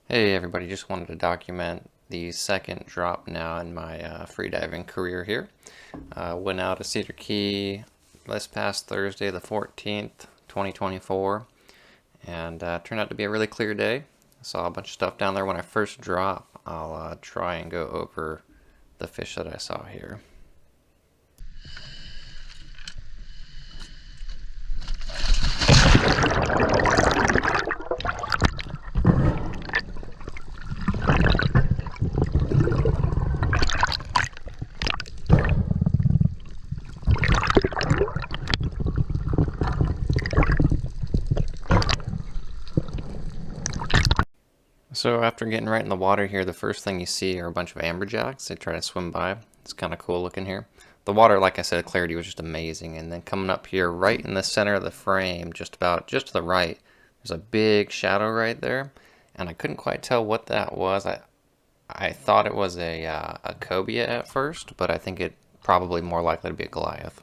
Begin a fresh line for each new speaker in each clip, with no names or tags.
Hey everybody, just wanted to document the second drop now in my freediving career here. Went out of Cedar Key this past Thursday the 14th, 2024, and turned out to be a really clear day. Saw a bunch of stuff down there. When I first drop, I'll try and go over the fish that I saw here. So after getting right in the water here, the first thing you see are a bunch of amberjacks. They try to swim by. It's kind of cool looking here. The water, like I said, clarity was just amazing. And then coming up here, right in the center of the frame, just to the right, there's a big shadow right there. And I couldn't quite tell what that was. I thought it was a cobia at first, but I think it probably more likely to be a Goliath.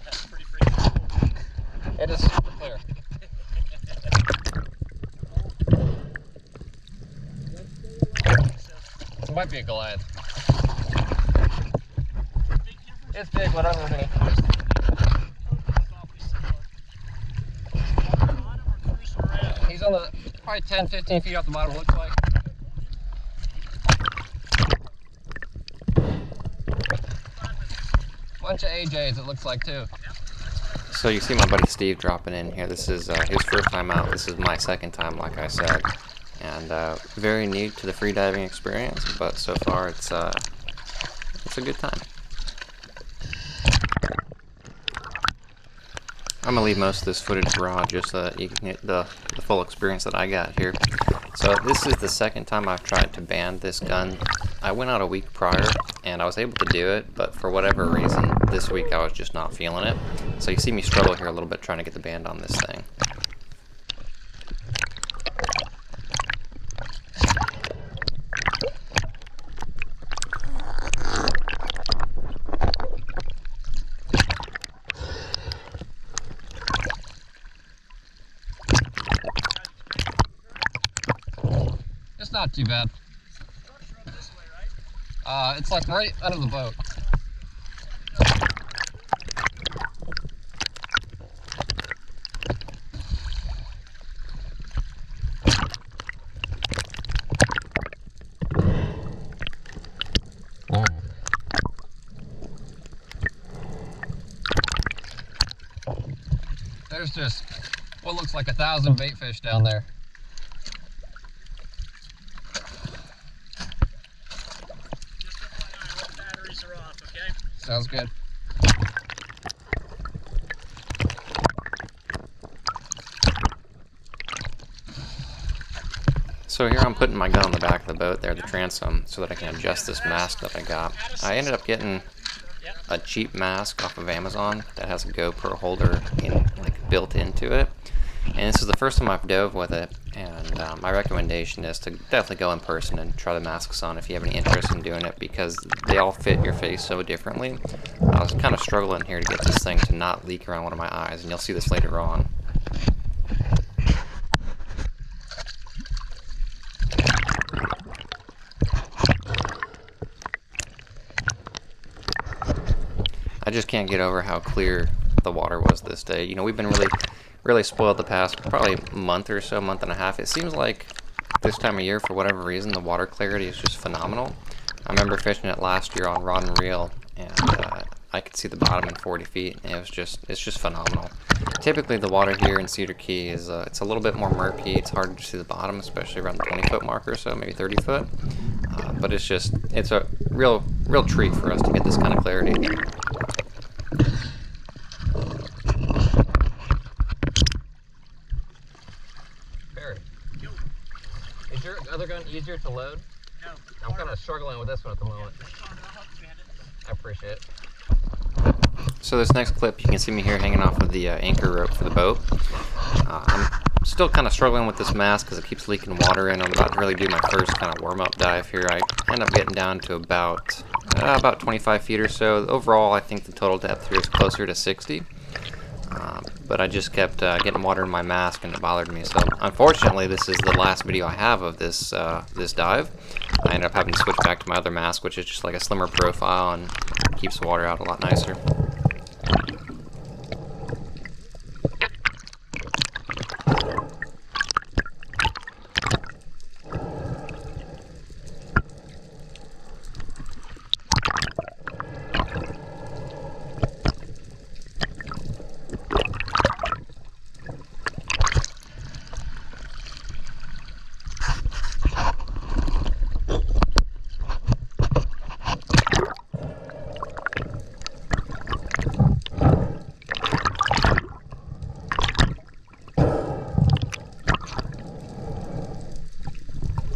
That's pretty freaking cool.
It is super clear. It might be a Goliath. It's big, but underneath. He's on the probably 10-15 feet off the bottom, looks like. Bunch of AJs, it looks like, too. So you see my buddy Steve dropping in here. This is his first time out. This is my second time, like I said. And very new to the freediving experience, but so far it's a good time. I'm gonna leave most of this footage raw just so that you can get the full experience that I got here. So this is the second time I've tried to band this gun. I went out a week prior and I was able to do it, but for whatever reason this week I was just not feeling it. So you see me struggle here a little bit trying to get the band on this thing. It's not too bad. It's like right under the boat. There's just what looks like 1,000 bait fish down there. Sounds good. So here I'm putting my gun on the back of the boat there, the transom, so that I can adjust this mask that I got. I ended up getting a cheap mask off of Amazon that has a GoPro holder built into it. And this is the first time I've dove with it, and my recommendation is to definitely go in person and try the masks on if you have any interest in doing it, because they all fit your face so differently. I was kind of struggling here to get this thing to not leak around one of my eyes, and you'll see this later on. I just can't get over how clear the water was this day. You know, we've been really spoiled the past probably month or so, month and a half. It seems like this time of year, for whatever reason, the water clarity is just phenomenal. I remember fishing it last year on rod and reel, and I could see the bottom in 40 feet, and it's just phenomenal. Typically, the water here in Cedar Key is it's a little bit more murky. It's hard to see the bottom, especially around the 20-foot mark or so, maybe 30 foot. But it's a real treat for us to get this kind of clarity. Is your other gun easier to load?
No.
I'm kind of struggling with this one at the moment. I appreciate it. So this next clip, you can see me here hanging off of the anchor rope for the boat. I'm still kind of struggling with this mask because it keeps leaking water in. I'm about to really do my first kind of warm-up dive here. I end up getting down to about 25 feet or so. Overall, I think the total depth here is closer to 60. But I just kept getting water in my mask, and it bothered me. So unfortunately, this is the last video I have of this this dive. I ended up having to switch back to my other mask, which is just like a slimmer profile and keeps the water out a lot nicer.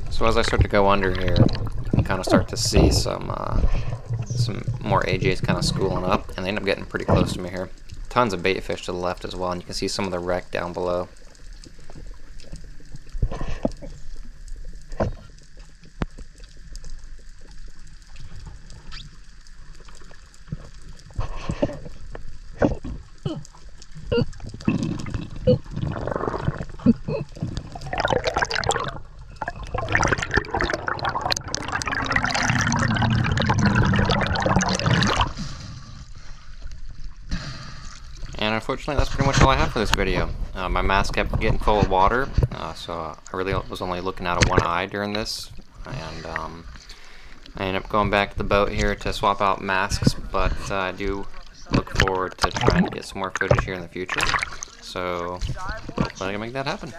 So as I start to go under here, you can kind of start to see some more AJs kind of schooling up, and they end up getting pretty close to me here. Tons of bait fish to the left as well, and you can see some of the wreck down below. And unfortunately, that's pretty much all I have for this video. My mask kept getting full of water, so I really was only looking out of one eye during this. And I ended up going back to the boat here to swap out masks, but I do look forward to trying to get some more footage here in the future. So hopefully I can make that happen.